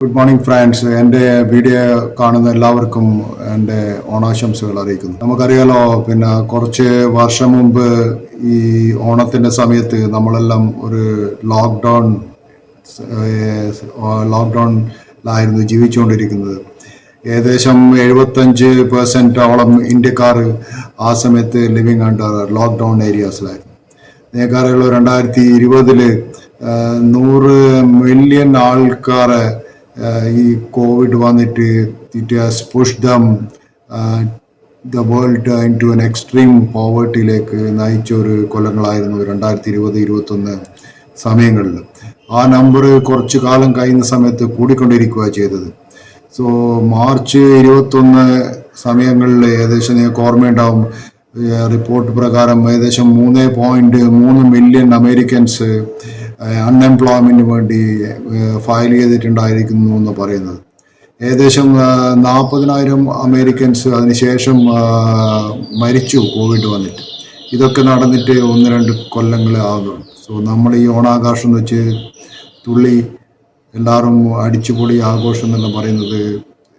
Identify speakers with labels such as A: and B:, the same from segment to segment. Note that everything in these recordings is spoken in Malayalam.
A: Good morning friends. എൻ്റെ വീഡിയോ കാണുന്ന എല്ലാവർക്കും എൻ്റെ ഓണാശംസകൾ അറിയിക്കുന്നു. നമുക്കറിയാലോ, കുറച്ച് വർഷം മുമ്പ് ഈ ഓണത്തിൻ്റെ സമയത്ത് നമ്മളെല്ലാം ഒരു ലോക്ക്ഡൗണിലായിരുന്നു ജീവിച്ചുകൊണ്ടിരിക്കുന്നത്. ഏകദേശം 75% ഇന്ത്യക്കാർ ആ സമയത്ത് ലിവിങ് അണ്ടർ ലോക്ക്ഡൗൺ ഏരിയാസിലായിരുന്നു. നിങ്ങൾക്കറിയാലോ, 2020 100 മില്യൺ ആൾക്കാരെ ഈ കോവിഡ് വന്നിട്ട് it has push them the world into an extreme പോവേർട്ടിയിലേക്ക് നയിച്ച ഒരു കൊല്ലങ്ങളായിരുന്നു 2020-21 സമയങ്ങളിൽ. ആ നമ്പർ കുറച്ചു കാലം കഴിയുന്ന സമയത്ത് കൂടിക്കൊണ്ടിരിക്കുക ചെയ്തത്. സോ മാർച്ച് 21 സമയങ്ങളിൽ ഏകദേശം നിങ്ങൾക്ക് ഓർമ്മയുണ്ടാവും, റിപ്പോർട്ട് പ്രകാരം ഏകദേശം 3.3 മില്യൺ അമേരിക്കൻസ് അൺഎംപ്ലോയ്മെന്റിന് വേണ്ടി ഫയൽ ചെയ്തിട്ടുണ്ടായിരിക്കുന്നു എന്ന് പറയുന്നത്. ഏകദേശം 40,000 അമേരിക്കൻസ് അതിനുശേഷം മരിച്ചു കോവിഡ് വന്നിട്ട്. ഇതൊക്കെ നടന്നിട്ട് 1-2 കൊല്ലങ്ങൾ ആകുന്നു. സോ നമ്മൾ ഈ ഓണാഘോഷം എന്ന് വെച്ച് തുള്ളി എല്ലാവരും അടിച്ചുപൊളി ആഘോഷം എന്നെല്ലാം പറയുന്നത്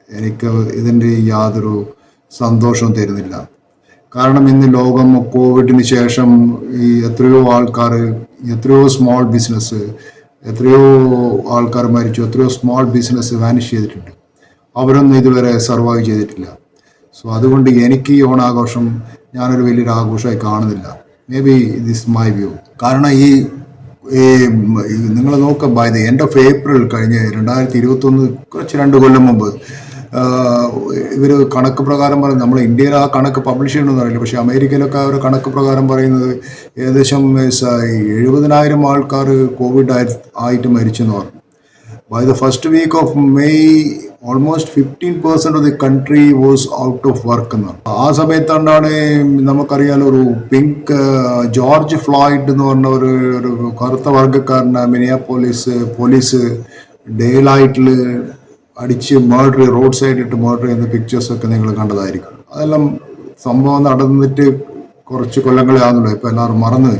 A: എനിക്ക് ഇതിൻ്റെ യാതൊരു സന്തോഷവും തരുന്നില്ല. കാരണം ഇന്ന് ലോകം കോവിഡിന് ശേഷം ഈ എത്രയോ ആൾക്കാർ, എത്രയോ സ്മോൾ ബിസിനസ്, എത്രയോ ആൾക്കാർ മരിച്ചു, എത്രയോ സ്മോൾ ബിസിനസ് വാനിഷ് ചെയ്തിട്ടുണ്ട്. അവരൊന്നും ഇതുവരെ സർവൈവ് ചെയ്തിട്ടില്ല. സോ അതുകൊണ്ട് എനിക്ക് ഈ ഓണാഘോഷം ഞാനൊരു വലിയൊരു ആഘോഷമായി കാണുന്നില്ല. May be this my view. കാരണം ഈ നിങ്ങൾ നോക്കാം, by the end of April കഴിഞ്ഞ് 2021 കുറച്ച് 2 കൊല്ലം മുമ്പ് ഇവർ കണക്ക് പ്രകാരം പറയുന്നത്, നമ്മൾ ഇന്ത്യയിൽ ആ കണക്ക് പബ്ലിഷ് ചെയ്യണമെന്ന് അറിയില്ല, പക്ഷേ അമേരിക്കയിലൊക്കെ അവർ കണക്ക് പ്രകാരം പറയുന്നത് ഏകദേശം 70,000 ആൾക്കാർ കോവിഡ് ആയിട്ട് മരിച്ചെന്ന് പറഞ്ഞു. By the first week of May almost 15% of the country was out of work എന്ന് പറഞ്ഞു. ആ സമയത്താണ് നമുക്കറിയാലോ, ഒരു പിങ്ക് ജോർജ് ഫ്ലോയിഡ് എന്ന് പറഞ്ഞ ഒരു കറുത്ത വർഗ്ഗക്കാരനെ പോലീസ് ഡേ ലൈറ്റിൽ അടിച്ച് റോഡ് സൈഡിട്ട് മർഡർ ചെയ്യുന്ന പിക്ചേഴ്സൊക്കെ നിങ്ങൾ കണ്ടതായിരിക്കും. അതെല്ലാം സംഭവം നടന്നിട്ട് കുറച്ച് കൊല്ലങ്ങളെ ആകുന്നുള്ളൂ. ഇപ്പം എല്ലാവരും മറന്ന്.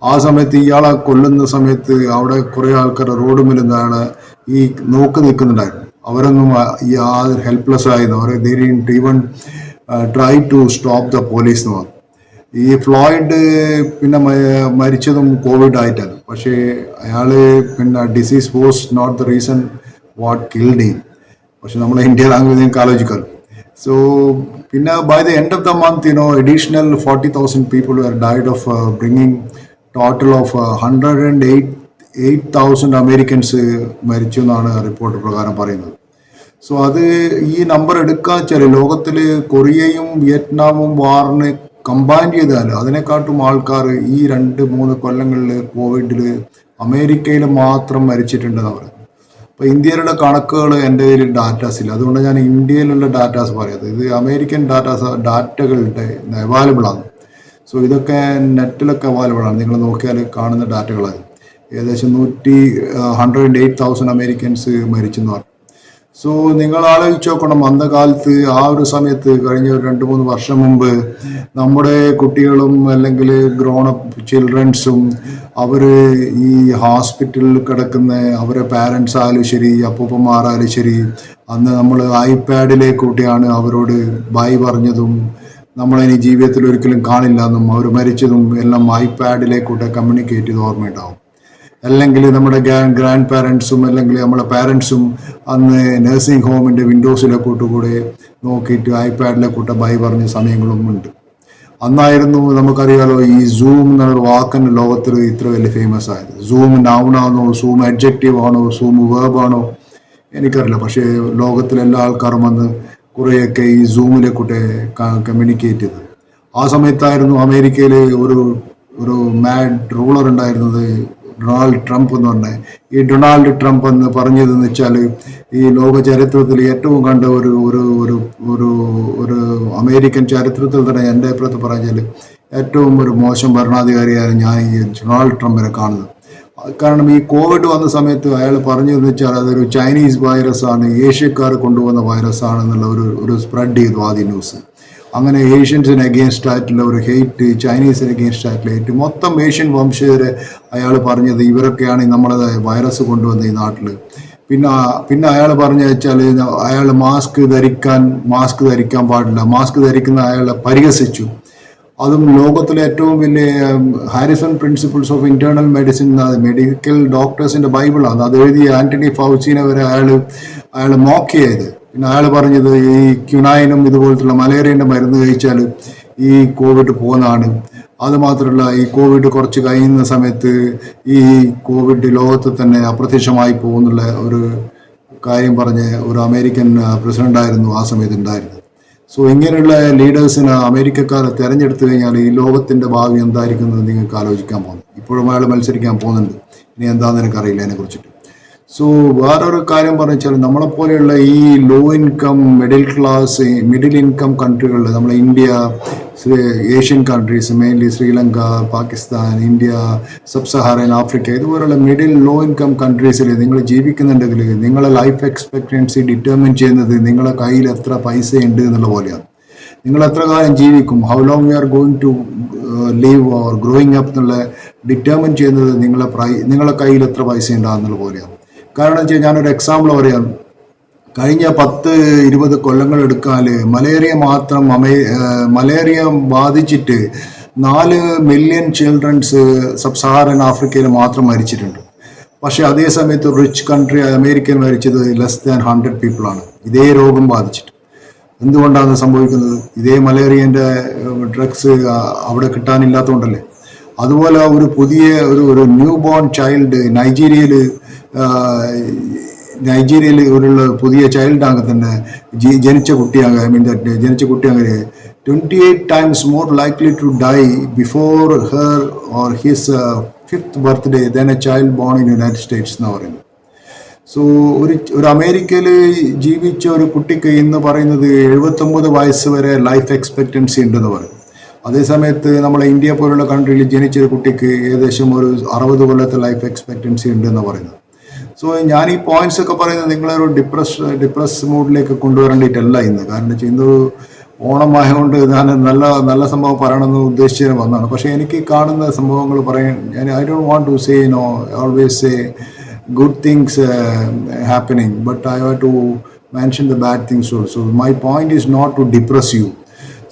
A: ആ സമയത്ത് ഇയാളെ കൊല്ലുന്ന സമയത്ത് അവിടെ കുറേ ആൾക്കാർ റോഡ് മേലുന്നാണ് ഈ നോക്കി നിൽക്കുന്നുണ്ടായിരുന്നു. അവരൊന്നും ഹെൽപ്ലെസ് ആയിരുന്നു. അവർ even try to stop the police എന്ന് പറഞ്ഞു. ഈ ഫ്ലോയിഡ് മരിച്ചതും കോവിഡ് ആയിട്ടാണ്. പക്ഷേ അയാൾ disease was not the reason what killed him. പക്ഷെ നമ്മളെ ഇന്ത്യയിലാണെങ്കിൽ നിങ്ങൾക്ക് ആലോചിക്കാം. So by the end of the month additional 40,000 people were died of bringing total of 108,000 Americans മരിച്ചു എന്നാണ് റിപ്പോർട്ട് പ്രകാരം പറയുന്നത്. സോ അത് ഈ നമ്പർ എടുക്കാൻ വെച്ചാൽ ലോകത്തിൽ കൊറിയയും വിയറ്റ്നാമും വാറിന് കമ്പൈൻ ചെയ്താൽ അതിനെക്കാട്ടും ആൾക്കാർ ഈ 2-3 കൊല്ലങ്ങളിൽ കോവിഡിൽ അമേരിക്കയിൽ മാത്രം മരിച്ചിട്ടുണ്ടെന്ന് പറയുന്നത്. അപ്പോൾ ഇന്ത്യയിലുള്ള കണക്കുകൾ എൻ്റെ കയ്യിൽ ഡാറ്റാസ് ഇല്ല, അതുകൊണ്ട് ഞാൻ ഇന്ത്യയിലുള്ള ഡാറ്റാസ് പറയാത്തത്. ഇത് അമേരിക്കൻ ഡാറ്റകളുടെ അവൈലബിൾ ആണ്. സോ ഇതൊക്കെ നെറ്റിലൊക്കെ അവൈലബിൾ ആണ്. നിങ്ങൾ നോക്കിയാൽ കാണുന്ന ഡാറ്റകളാണ്. ഏകദേശം 108,000 അമേരിക്കൻസ് മരിച്ചെന്ന് പറഞ്ഞു. സോ നിങ്ങൾ ആലോചിച്ച് നോക്കണം, അന്ന കാലത്ത് ആ ഒരു സമയത്ത് കഴിഞ്ഞ 2-3 വർഷം മുമ്പ് നമ്മുടെ കുട്ടികളും അല്ലെങ്കിൽ ഗ്രോൺ അപ്പ് ചിൽഡ്രൻസും അവർ ഈ ഹോസ്പിറ്റലിൽ കിടക്കുന്ന അവരെ പാരൻസ് ആയാലും ശരി, അപ്പൂപ്പന്മാരായാലും ശരി, അന്ന് നമ്മൾ ഐപാഡിലേക്ക് കൂട്ടിയാണ് അവരോട് ബൈ പറഞ്ഞതും നമ്മളിനി ജീവിതത്തിൽ ഒരിക്കലും കാണില്ല എന്നും അവർ മരിച്ചതും എല്ലാം ഐപാഡിലേക്കൂടെ കമ്മ്യൂണിക്കേറ്റ് ചെയ്ത് ഓർമ്മയുണ്ടാവും. അല്ലെങ്കിൽ നമ്മുടെ ഗ്രാൻഡ് പാരൻസും അല്ലെങ്കിൽ നമ്മുടെ പാരൻസും അന്ന് നഴ്സിംഗ് ഹോമിൻ്റെ വിൻഡോസിലേക്കൂട്ടുകൂടെ നോക്കിയിട്ട് ഐപാഡിലേക്കൂടെ ബൈ പറഞ്ഞ സമയങ്ങളും ഉണ്ട്. അന്നായിരുന്നു നമുക്കറിയാലോ ഈ സൂം എന്നൊരു വാക്കിന് ലോകത്തിൽ ഇത്ര വലിയ ഫേമസ് ആയത്. സൂം നൗണാണോ, സൂം അഡ്ജക്റ്റീവ് ആണോ, സൂം വേർബാണോ എനിക്കറിയില്ല. പക്ഷേ ലോകത്തിലെല്ലാ ആൾക്കാരും വന്ന് കുറേയൊക്കെ ഈ സൂമിലേക്കൂടെ കമ്മ്യൂണിക്കേറ്റ് ചെയ്തത്. ആ സമയത്തായിരുന്നു അമേരിക്കയിൽ ഒരു മാഡ് റൂളർ ഉണ്ടായിരുന്നത്, ഡൊണാൾഡ് ട്രംപ് എന്ന് പറഞ്ഞത്. ഈ ഡൊണാൾഡ് ട്രംപ് എന്ന് പറഞ്ഞതെന്ന് വെച്ചാൽ ഈ ലോക ചരിത്രത്തിൽ ഏറ്റവും കണ്ട ഒരു ഒരു ഒരു ഒരു ഒരു അമേരിക്കൻ ചരിത്രത്തിൽ തന്നെ എൻ്റെ അഭിപ്രായത്തിൽ പറഞ്ഞാൽ ഏറ്റവും ഒരു മോശം ഭരണാധികാരിയാണ് ഞാൻ ഈ ഡൊണാൾഡ് ട്രംപിനെ കാണുന്നത്. കാരണം ഈ കോവിഡ് വന്ന സമയത്ത് അയാൾ പറഞ്ഞതെന്ന് വെച്ചാൽ അതൊരു ചൈനീസ് വൈറസ് ആണ്, ഏഷ്യക്കാർ കൊണ്ടുവന്ന വൈറസ് ആണെന്നുള്ള ഒരു സ്പ്രെഡ് ചെയ്തു ആദ്യ ന്യൂസ്. അങ്ങനെ ഏഷ്യൻസിന് അഗെയിൻസ്റ്റ് ആയിട്ടുള്ള ഒരു ഹെയ്റ്റ്, ചൈനീസിന് അഗെയിൻസ്റ്റ് ആയിട്ടുള്ള ഹെയ്റ്റ്, മൊത്തം ഏഷ്യൻ വംശജരെ അയാൾ പറഞ്ഞത് ഇവരൊക്കെയാണ് നമ്മളെ വൈറസ് കൊണ്ടുവന്ന ഈ നാട്ടിൽ. പിന്നെ പിന്നെ അയാൾ പറഞ്ഞു വെച്ചാൽ അയാൾ മാസ്ക് ധരിക്കാൻ പാടില്ല, മാസ്ക് ധരിക്കുന്ന അയാളെ പരിഹസിച്ചു. അതും ലോകത്തിലെ ഏറ്റവും വലിയ Harrison principles of internal medicine, medical ഡോക്ടേഴ്സിന്റെ ബൈബിളാണ്. അത് എഴുതിയ ആന്റണി ഫൗച്ചിനെ വരെ അയാൾ മോക്ക് ചെയ്ത്. പിന്നെ അയാൾ പറഞ്ഞത് ഈ ക്യുനൈനും ഇതുപോലത്തുള്ള മലേറിയന്റെ മരുന്ന് കഴിച്ചാൽ ഈ കോവിഡ് പോകുന്നതാണ്. അത് മാത്രമല്ല, ഈ കോവിഡ് കുറച്ച് കഴിയുന്ന സമയത്ത് ഈ കോവിഡ് ലോകത്ത് തന്നെ അപ്രത്യക്ഷമായി പോകുന്നുള്ള ഒരു കാര്യം പറഞ്ഞ് ഒരു അമേരിക്കൻ പ്രസിഡന്റായിരുന്നു ആ സമയത്ത് ഉണ്ടായിരുന്നത്. സോ ഇങ്ങനെയുള്ള ലീഡേഴ്സിന് അമേരിക്കക്കാരെ തെരഞ്ഞെടുത്തു കഴിഞ്ഞാൽ ഈ ലോകത്തിന്റെ ഭാവി എന്തായിരിക്കുന്നത് നിങ്ങൾക്ക് ആലോചിക്കാൻ പോകുന്നു. ഇപ്പോഴും അയാൾ മത്സരിക്കാൻ പോകുന്നുണ്ട്. ഇനി എന്താണെന്ന് എനിക്കറിയില്ല അതിനെ കുറിച്ചിട്ട്. സോ വേറൊരു കാര്യം പറഞ്ഞാൽ നമ്മളെപ്പോലെയുള്ള ഈ ലോ ഇൻകം മിഡിൽ ഇൻകം കൺട്രികളിൽ, നമ്മളെ India, Asian countries, mainly Sri Lanka, Pakistan, India, sub Saharan Africa, ഇതുപോലുള്ള ലോ ഇൻകം കൺട്രീസിൽ നിങ്ങൾ ജീവിക്കുന്നുണ്ടെങ്കിൽ നിങ്ങളെ ലൈഫ് എക്സ്പെക്ടൻസി ഡിറ്റർമിൻ ചെയ്യുന്നത് നിങ്ങളെ കയ്യിൽ എത്ര പൈസ ഉണ്ട് എന്നുള്ള പോലെയാണ്. നിങ്ങൾ എത്ര കാലം ജീവിക്കും, how long you are going to live or growing up എന്നുള്ള ഡിറ്റർമിൻ ചെയ്യുന്നത് നിങ്ങളെ കയ്യിൽ എത്ര പൈസ ഉണ്ടാകുന്നുള്ള പോലെയാണ്. കാരണം വെച്ചാൽ ഞാനൊരു എക്സാമ്പിൾ പറയാം. കഴിഞ്ഞ 10-20 കൊല്ലങ്ങൾ എടുക്കാൻ മലേറിയ ബാധിച്ചിട്ട് 4 മില്യൺ ചിൽഡ്രൻസ് സബ് സഹാറൻ ആഫ്രിക്കയിൽ മാത്രം മരിച്ചിട്ടുണ്ട്. പക്ഷെ അതേ സമയത്ത് റിച്ച് കൺട്രി അമേരിക്കയിൽ മരിച്ചത് ലെസ് ദാൻ 100 പീപ്പിളാണ് ഇതേ രോഗം ബാധിച്ചിട്ട്. എന്തുകൊണ്ടാണ് സംഭവിക്കുന്നത്? ഇതേ മലേറിയന്റെ ഡ്രഗ്സ് അവിടെ കിട്ടാനില്ലാത്തതുകൊണ്ടല്ലേ. അതുപോലെ ഒരു പുതിയ ഒരു ന്യൂ ബോൺ ചൈൽഡ് നൈജീരിയയിൽ ഒരു പുതിയ ചൈൽഡാകെ തന്നെ ജനിച്ച കുട്ടിയാകെ 28 times more likely to die before her or his 5th birthday than a child born in United States എന്ന് പറയുന്നത്. സോ ഒരു അമേരിക്കയിൽ ജീവിച്ച ഒരു കുട്ടിക്ക് ഇന്ന് പറയുന്നത് 79 വയസ്സ് വരെ ലൈഫ് എക്സ്പെക്റ്റൻസി ഉണ്ടെന്ന് പറയും. അതേസമയത്ത് നമ്മളെ ഇന്ത്യ പോലുള്ള കൺട്രിയിൽ ജനിച്ച ഒരു കുട്ടിക്ക് ഏകദേശം ഒരു 60 കൊല്ലത്തെ ലൈഫ് എക്സ്പെക്റ്റൻസി ഉണ്ടെന്ന് പറയുന്നത്. സോ ഞാൻ ഈ പോയിന്റ്സ് ഒക്കെ പറയുന്നത് നിങ്ങളൊരു ഡിപ്രസ് മൂഡിലേക്ക് കൊണ്ടുവരേണ്ടിയിട്ടല്ല ഇന്ന്. കാരണം ഇന്നൊരു ഓണമായതുകൊണ്ട് ഞാൻ നല്ല സംഭവം പറയണമെന്ന് ഉദ്ദേശിച്ച് വന്നതാണ്. പക്ഷേ എനിക്ക് കാണുന്ന സംഭവങ്ങൾ പറയാൻ I don't want to say always say good things happening, but I have to mention the bad things also. My point is not to depress you.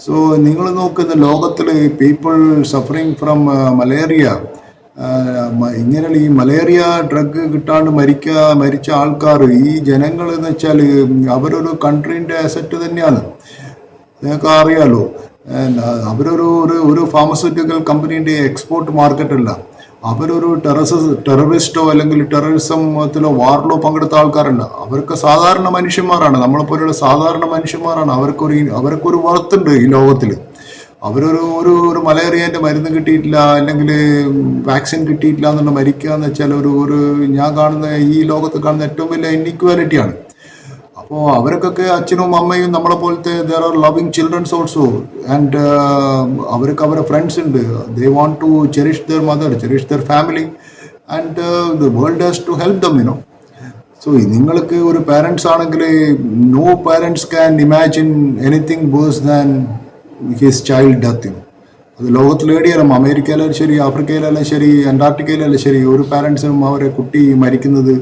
A: So നിങ്ങൾ നോക്കുന്ന ലോകത്തിൽ പീപ്പിൾ സഫറിങ് ഫ്രം മലേറിയ, ഇങ്ങനെയുള്ള ഈ മലേറിയ ഡ്രഗ് കിട്ടാണ്ട് മരിച്ച ആൾക്കാർ, ഈ ജനങ്ങൾ എന്ന് വെച്ചാൽ അവരൊരു കൺട്രീൻ്റെ അസറ്റ് തന്നെയാണ്. നിങ്ങൾക്ക് അറിയാലോ, അവരൊരു ഫാർമസ്യൂട്ടിക്കൽ കമ്പനീൻ്റെ എക്സ്പോർട്ട് മാർക്കറ്റല്ല. അവരൊരു ടെററിസ്റ്റോ അല്ലെങ്കിൽ ടെററിസത്തിലോ വാറിലോ പങ്കെടുത്ത ആൾക്കാരല്ല. അവർക്ക് സാധാരണ മനുഷ്യന്മാരാണ്, നമ്മളെപ്പോലുള്ള സാധാരണ മനുഷ്യന്മാരാണ്. അവർക്കൊരു വർത്തുണ്ട് ഈ ലോകത്തിൽ. ഒരു മലേറിയന്റെ മരുന്ന് കിട്ടിയിട്ടില്ല അല്ലെങ്കിൽ വാക്സിൻ കിട്ടിയിട്ടില്ല എന്നുള്ള മരിക്കുക എന്ന് വെച്ചാൽ ഞാൻ കാണുന്ന ഈ ലോകത്ത് കാണുന്ന ഏറ്റവും വലിയ ഇൻഇക്വാലിറ്റിയാണ്. അപ്പോൾ അവർക്കൊക്കെ അച്ഛനും അമ്മയും നമ്മളെ പോലത്തെ there are loving childrens also, and അവർക്ക് അവരുടെ ഫ്രണ്ട്സ് ഉണ്ട്. They want to cherish their mother, cherish their family, and the world has to help them, you know. So നിങ്ങൾക്ക് ഒരു പാരൻസ് ആണെങ്കിൽ no parents can imagine anything worse than his child death. അത് ലോകത്തിൽ എവിടെയാലും, അമേരിക്കയിലായാലും ശരി, ആഫ്രിക്കയിലായാലും ശരി, അന്റാർട്ടിക്കയിലായാലും ശരി, ഒരു പാരൻസിനും അവരെ കുട്ടി മരിക്കുന്നത്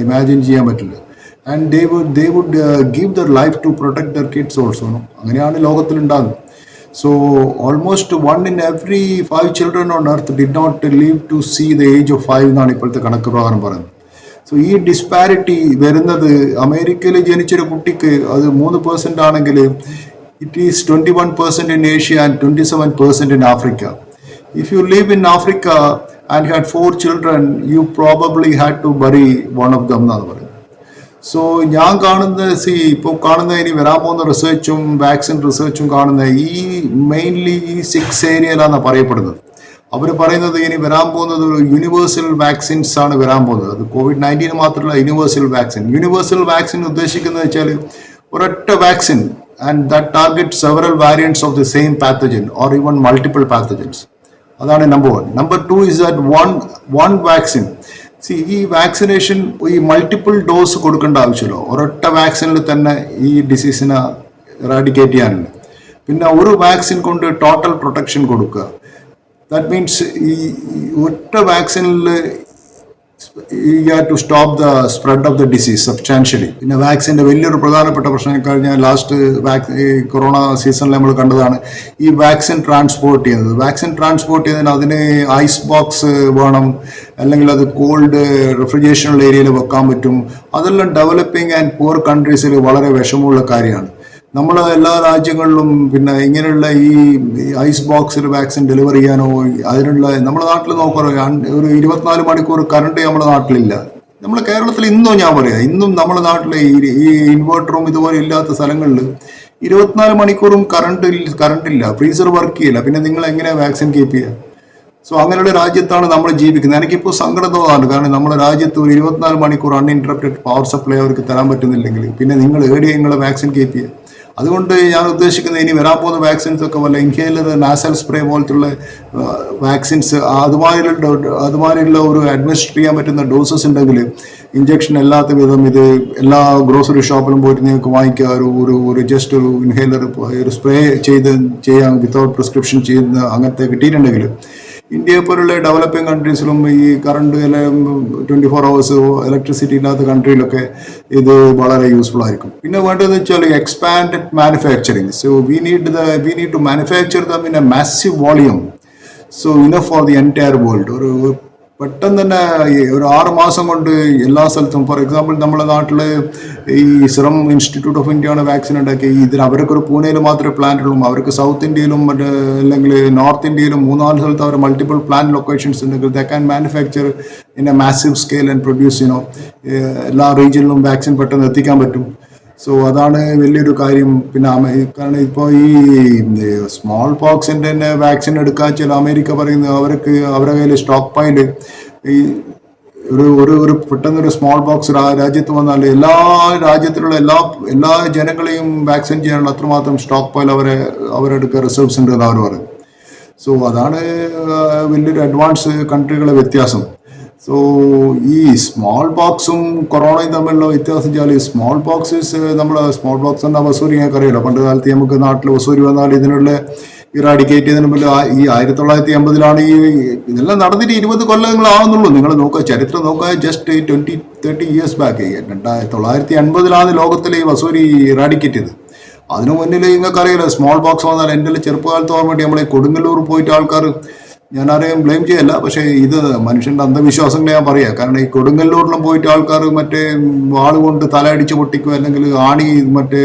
A: ഇമാജിൻ ചെയ്യാൻ പറ്റില്ല. And they would give their life to protect their kids also. അങ്ങനെയാണ് ലോകത്തിലുണ്ടാകുന്നത്. So almost 1 in every 5 children on earth did not live to see the age of 5 എന്നാണ് ഇപ്പോഴത്തെ കണക്ക് പ്രകാരം പറയുന്നത്. സോ ഈ ഡിസ്പാരിറ്റി വരുന്നത്, അമേരിക്കയിൽ ജനിച്ചൊരു കുട്ടിക്ക് അത് 3% ആണെങ്കിൽ it is 21% in Asia and 27% in Africa. If you live in Africa and had 4 children, you probably had to bury one of them എന്നാണ് പറയുന്നത്. സോ ഞാൻ ഇപ്പോൾ കാണുന്ന ഇനി വരാൻ പോകുന്ന റിസർച്ചും വാക്സിൻ റിസർച്ചും കാണുന്ന മെയിൻലി ഈ 6 ഏരിയയിലാണ് പറയപ്പെടുന്നത്. അവർ പറയുന്നത് ഇനി വരാൻ പോകുന്നത് ഒരു യൂണിവേഴ്സൽ വാക്സിൻസ് ആണ് വരാൻ പോകുന്നത്. അത് COVID-19 മാത്രമല്ല, യൂണിവേഴ്സൽ വാക്സിൻ ഉദ്ദേശിക്കുന്നത് വെച്ചാൽ ഒരൊറ്റ vaccine, and that target several variants of the same pathogen or even multiple pathogens. അതാണ് number 1. Number 2 is that one vaccine. ഈ വാക്സിനേഷൻ ഈ മൾട്ടിപ്പിൾ ഡോസ് കൊടുക്കേണ്ട ആവശ്യമില്ല. ഒരൊറ്റ വാക്സിനിൽ തന്നെ ഈ ഡിസീസിനെ എറാഡിക്കേറ്റ് ചെയ്യാനുണ്ട്. പിന്നെ ഒരു വാക്സിൻ കൊണ്ട് ടോട്ടൽ പ്രൊട്ടക്ഷൻ കൊടുക്കുക. ദാറ്റ് മീൻസ് ഈ ഒറ്റ വാക്സിനിൽ You have to stop the spread of the disease substantially. പിന്നെ വാക്സിൻ്റെ വലിയൊരു പ്രധാനപ്പെട്ട പ്രശ്നം കഴിഞ്ഞാൽ ലാസ്റ്റ് കൊറോണ സീസണിൽ നമ്മൾ കണ്ടതാണ് ഈ വാക്സിൻ ട്രാൻസ്പോർട്ട് ചെയ്യുന്നത്. വാക്സിൻ ട്രാൻസ്പോർട്ട് ചെയ്യുന്നതിന് അതിന് ഐസ് ബോക്സ് വേണം, അല്ലെങ്കിൽ അത് കോൾഡ് റെഫ്രിജറേഷനുള്ള ഏരിയയിൽ വെക്കാൻ പറ്റും. അതെല്ലാം ഡെവലപ്പിംഗ് ആൻഡ് പുവർ കൺട്രീസിൽ വളരെ വിഷമമുള്ള കാര്യമാണ്. നമ്മൾ എല്ലാ രാജ്യങ്ങളിലും പിന്നെ ഇങ്ങനെയുള്ള ഈ ഐസ് ബോക്സിൽ വാക്സിൻ ഡെലിവർ ചെയ്യാനോ അതിനുള്ള നമ്മുടെ നാട്ടിൽ നോക്കാറോ ഒരു 24 മണിക്കൂർ കറണ്ട് നമ്മുടെ നാട്ടിലില്ല. നമ്മുടെ കേരളത്തിൽ ഇന്നും ഞാൻ പറയാം, ഇന്നും നമ്മുടെ നാട്ടിലെ ഈ ഇൻവേർട്ടറും ഇതുപോലെ ഇല്ലാത്ത സ്ഥലങ്ങളിൽ 24 മണിക്കൂറും കറണ്ടില്ല, ഫ്രീസർ വർക്ക് ചെയ്യില്ല. പിന്നെ നിങ്ങൾ എങ്ങനെയാണ് വാക്സിൻ കീപ്പ് ചെയ്യുക? സോ അങ്ങനെയുള്ള രാജ്യത്താണ് നമ്മൾ ജീവിക്കുന്നത്. എനിക്കിപ്പോൾ സങ്കടം തോന്നാറുണ്ട്, കാരണം നമ്മുടെ രാജ്യത്ത് ഒരു 24 മണിക്കൂർ അൺഇൻറ്ററപ്റ്റഡ് പവർ സപ്ലൈ അവർക്ക് തരാൻ പറ്റുന്നില്ലെങ്കിൽ പിന്നെ നിങ്ങൾ എവിടെയാണ് നിങ്ങളെ വാക്സിൻ കീപ്പ് ചെയ്യുക? അതുകൊണ്ട് ഞാൻ ഉദ്ദേശിക്കുന്നത് ഇനി വരാൻ പോകുന്ന വാക്സിൻസ് ഒക്കെ വല്ല ഇൻഹേലർ, നാസൽ സ്പ്രേ പോലത്തുള്ള വാക്സിൻസ് അതുമാതിരിയുള്ള ഒരു അഡ്മിനിസ്റ്റർ ചെയ്യാൻ പറ്റുന്ന ഡോസസ് ഉണ്ടെങ്കിൽ ഇഞ്ചക്ഷൻ അല്ലാത്ത വിധം ഇത് എല്ലാ ഗ്രോസറി ഷോപ്പിലും പോയിട്ട് നിങ്ങൾക്ക് വാങ്ങിക്കുക. ഒരു ജസ്റ്റ് ഒരു ഇൻഹേലർ ഒരു സ്പ്രേ ചെയ്യാൻ വിത്തൗട്ട് പ്രിസ്ക്രിപ്ഷൻ ചെയ്യുന്ന അങ്ങനത്തെ കിട്ടിയിട്ടുണ്ടെങ്കിൽ ഇന്ത്യയെ പോലുള്ള ഡെവലപ്പിംഗ് കൺട്രീസിലും ഈ കറണ്ട് 24 hours ഇലക്ട്രിസിറ്റി ഇല്ലാത്ത കൺട്രിയിലൊക്കെ ഇത് വളരെ യൂസ്ഫുൾ ആയിരിക്കും. പിന്നെ വേണ്ടതെന്ന് വെച്ചാൽ expanded manufacturing. So we need to manufacture them in a massive volume, so enough for the entire world. ഒരു പെട്ടെന്ന് തന്നെ ഒരു 6 മാസം കൊണ്ട് എല്ലാ സ്ഥലത്തും, ഫോർ എക്സാമ്പിൾ നമ്മുടെ നാട്ടിൽ ഈ സിറം ഇൻസ്റ്റിറ്റ്യൂട്ട് ഓഫ് ഇന്ത്യ ആണ് വാക്സിൻ ഉണ്ടാക്കി. ഇതിന് അവർക്കൊരു പൂനെയിൽ മാത്രമേ പ്ലാന്റ് ഉള്ളൂ, അവർക്ക് സൗത്ത് ഇന്ത്യയിലും മറ്റേ അല്ലെങ്കിൽ നോർത്ത് ഇന്ത്യയിലും 3-4 സ്ഥലത്ത് അവർ മൾട്ടിപ്പിൾ പ്ലാന്റ് ലൊക്കേഷൻസ് ഉണ്ടെങ്കിൽ they can manufacture in a massive scale and produce എല്ലാ റീജിയനിലും വാക്സിൻ പെട്ടെന്ന് എത്തിക്കാൻ പറ്റും. സോ അതാണ് വലിയൊരു കാര്യം. പിന്നെ കാരണം ഇപ്പോൾ ഈ സ്മോൾ പോക്സിൻ്റെ തന്നെ വാക്സിൻ എടുക്കാൻ വെച്ചാൽ അമേരിക്ക പറയുന്നത് അവരുടെ കയ്യിൽ സ്റ്റോക്ക് പൈല് ഈ ഒരു പെട്ടെന്നൊരു സ്മോൾ പോക്സ് രാജ്യത്ത് വന്നാൽ എല്ലാ രാജ്യത്തിലുള്ള എല്ലാ ജനങ്ങളെയും വാക്സിൻ ചെയ്യാനുള്ള അത്രമാത്രം സ്റ്റോക്ക് പൈൽ അവരെടുക്കുക റിസർവ്സ് ഉണ്ട് എന്ന് അവർ പറയും. സോ അതാണ് വലിയൊരു അഡ്വാൻസ് കൺട്രികളെ വ്യത്യാസം. സോ ഈ സ്മോൾ പോക്സും കൊറോണയും തമ്മിലുള്ള വ്യത്യാസം വെച്ചാൽ സ്മോൾ പോക്സ് സ്മോൾ പോക്സ് എന്നാൽ വസൂരി ഞങ്ങൾക്ക് അറിയില്ല. പണ്ട് കാലത്ത് നമുക്ക് നാട്ടിൽ വസൂരി വന്നാൽ ഇതിനുള്ള ഇറാഡിക്കേറ്റ് ചെയ്തതിന് മുമ്പ് ഈ 1980 ഇതെല്ലാം നടന്നിട്ട് 20 കൊല്ലങ്ങളാവുന്നുള്ളൂ. നിങ്ങൾ നോക്കുക, ചരിത്രം നോക്കുക, ജസ്റ്റ് 20-30 years ബാക്ക് 1980 ലോകത്തിലെ ഈ വസൂരി ഇറാഡിക്കേറ്റ് ചെയ്ത്. അതിനു മുന്നിൽ നിങ്ങൾക്ക് അറിയില്ല സ്മോൾ ബോക്സ് വന്നാൽ എൻ്റെ ചെറുപ്പകാലത്ത് ഓർമ്മ വേണ്ടി നമ്മളെ കൊടുങ്ങല്ലൂർ പോയിട്ട് ആൾക്കാർ, ഞാൻ ആരെയും ബ്ലെയിം ചെയ്യല്ല, പക്ഷേ ഇത് മനുഷ്യൻ്റെ അന്ധവിശ്വാസങ്ങൾ ഞാൻ പറയാം. കാരണം ഈ കൊടുങ്ങല്ലൂരിലും പോയിട്ട് ആൾക്കാർ മറ്റേ വാളുകൊണ്ട് തല അടിച്ച് പൊട്ടിക്കുക, അല്ലെങ്കിൽ ആണി മറ്റേ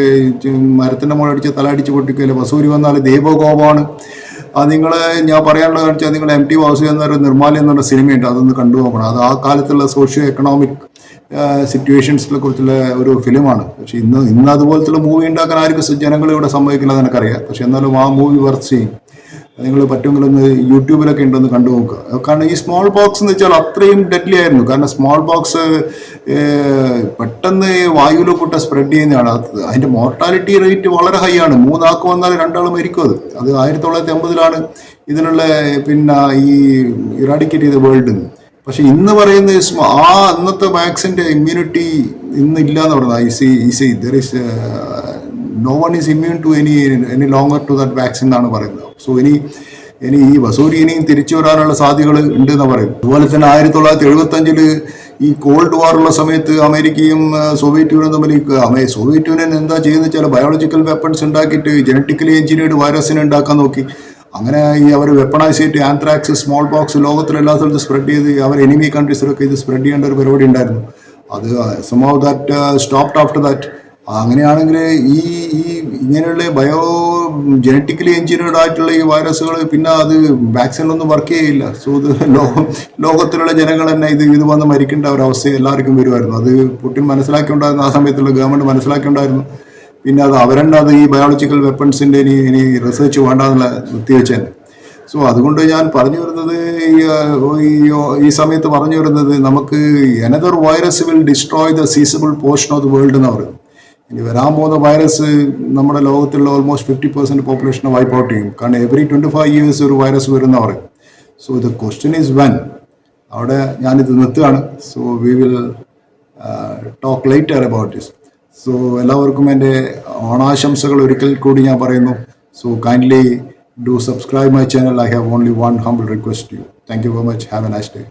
A: മരത്തിൻ്റെ മുകളിൽ അടിച്ച് തല അടിച്ച് പൊട്ടിക്കുക, അല്ലെങ്കിൽ വസൂരി വന്നാൽ ദൈവകോപമാണ്. അത് ഞാൻ പറയാനുള്ളത് കാണിച്ചാൽ നിങ്ങൾ MT വാസു എന്നൊരു നിർമ്മാല്യം എന്നുള്ള സിനിമയുണ്ട്, അതൊന്ന് കണ്ടു നോക്കണം. അത് ആ കാലത്തുള്ള സോഷ്യോ എക്കണോമിക് സിറ്റുവേഷൻസിനെ കുറിച്ചുള്ള ഒരു ഫിലിമാണ്. പക്ഷെ ഇന്ന് അതുപോലത്തുള്ള മൂവി ഉണ്ടാക്കാൻ ആർക്കും ജനങ്ങൾ ഇവിടെ സംഭവിക്കില്ല എന്ന് എനിക്കറിയാം. പക്ഷെ എന്നാലും ആ മൂവി വർത്ത് ചെയ്യും. നിങ്ങൾ പറ്റുമെങ്കിലൊന്ന് യൂട്യൂബിലൊക്കെ ഉണ്ടെന്ന് കണ്ടു നോക്കുക. കാരണം ഈ സ്മോൾ ബോക്സ് എന്ന് വെച്ചാൽ അത്രയും ഡെഡ്ലി ആയിരുന്നു. കാരണം സ്മോൾ ബോക്സ് പെട്ടെന്ന് വായുവിലൂടെ സ്പ്രെഡ് ചെയ്യുന്നതാണ്. അതിൻ്റെ മോർട്ടാലിറ്റി റേറ്റ് വളരെ ഹൈ ആണ്. 3 ആൾക്ക് വന്നാൽ 2 ആൾ മരിക്കും. അത് 1980 ഇതിനുള്ള പിന്നെ ഈ ഇറാഡിക്കേറ്റ് ചെയ്ത വേൾഡിൽ നിന്ന്. പക്ഷെ ഇന്ന് പറയുന്നത് അന്നത്തെ വാക്സിൻ്റെ ഇമ്മ്യൂണിറ്റി ഇന്ന് ഇല്ല എന്ന് പറയുന്നത്. There is no one is immune to any longer to that vaccine എന്നാണ് പറയുന്നത്. സോ ഇനി ഈ വസൂരി ഇനിയും തിരിച്ചു വരാനുള്ള സാധ്യതകൾ ഉണ്ട് എന്ന് പറയും. അതുപോലെ തന്നെ 1975 ഈ കോൾഡ് വാറുള്ള സമയത്ത് അമേരിക്കയും സോവിയറ്റ് യൂണിയനും തമ്മിൽ സോവിയറ്റ് യൂണിയൻ എന്താ ചെയ്യുന്നത് വെച്ചാൽ ബയോളജിക്കൽ വെപ്പൺസ് ഉണ്ടാക്കിയിട്ട് ജനറ്റിക്കലി എഞ്ചിനീയർഡ് വൈറസിനെ ഉണ്ടാക്കാൻ നോക്കി. അങ്ങനെ അവർ വെപ്പണൈസ് ചെയ്തിട്ട് ആന്ത്രാക്സ്, സ്മോൾ പോക്സ് ലോകത്തിലെ എല്ലാ സ്ഥലത്തും സ്പ്രെഡ് ചെയ്ത് അവർ എനിമി കൺട്രീസിലൊക്കെ ഇത് സ്പ്രെഡ് ചെയ്യേണ്ട ഒരു പരിപാടി ഉണ്ടായിരുന്നു. അത് somehow that stopped after that. അങ്ങനെയാണെങ്കിൽ ഈ ഇങ്ങനെയുള്ള ജനറ്റിക്കലി എഞ്ചിനീയർഡ് ആയിട്ടുള്ള ഈ വൈറസുകൾ പിന്നെ അത് വാക്സിനിലൊന്നും വർക്ക് ചെയ്യില്ല. സോ ഇത് ലോകത്തിലുള്ള ജനങ്ങൾ തന്നെ ഇത് വന്ന് മരിക്കേണ്ട ഒരവസ്ഥ എല്ലാവർക്കും വരുമായിരുന്നു. അത് പുടിൻ മനസ്സിലാക്കിയിട്ടുണ്ടായിരുന്നു, ആ സമയത്തുള്ള ഗവൺമെൻറ് മനസ്സിലാക്കിയിട്ടുണ്ടായിരുന്നു. പിന്നെ അവരെന്നെ ഈ ബയോളജിക്കൽ വെപ്പൺസിൻ്റെ ഇനി റിസർച്ച് വേണ്ടെന്നുള്ള നിർത്തിവെച്ച് തന്നെ. സോ അതുകൊണ്ട് ഞാൻ പറഞ്ഞു വരുന്നത് ഈ സമയത്ത് പറഞ്ഞു വരുന്നത് നമുക്ക് another virus will destroy the sizeable portion of the world എന്ന് പറയും. ഇനി വരാൻ പോകുന്ന വൈറസ് നമ്മുടെ ലോകത്തിലുള്ള ഓൾമോസ്റ്റ് 50% പോപ്പുലേഷനെ വൈപ്പ് ഔട്ട് ചെയ്യും. കാരണം എവറി 25 years ഒരു വൈറസ് വരുന്ന പറയും. So the question is when. അവിടെ ഞാനിത് നിർത്തുകയാണ്. So we will talk later about this. So എല്ലാവർക്കും എൻ്റെ ഓണാശംസകൾ ഒരിക്കൽ കൂടി ഞാൻ പറയുന്നു. So kindly do subscribe my channel. I have only one humble request to you. Thank you very much. Have a nice day.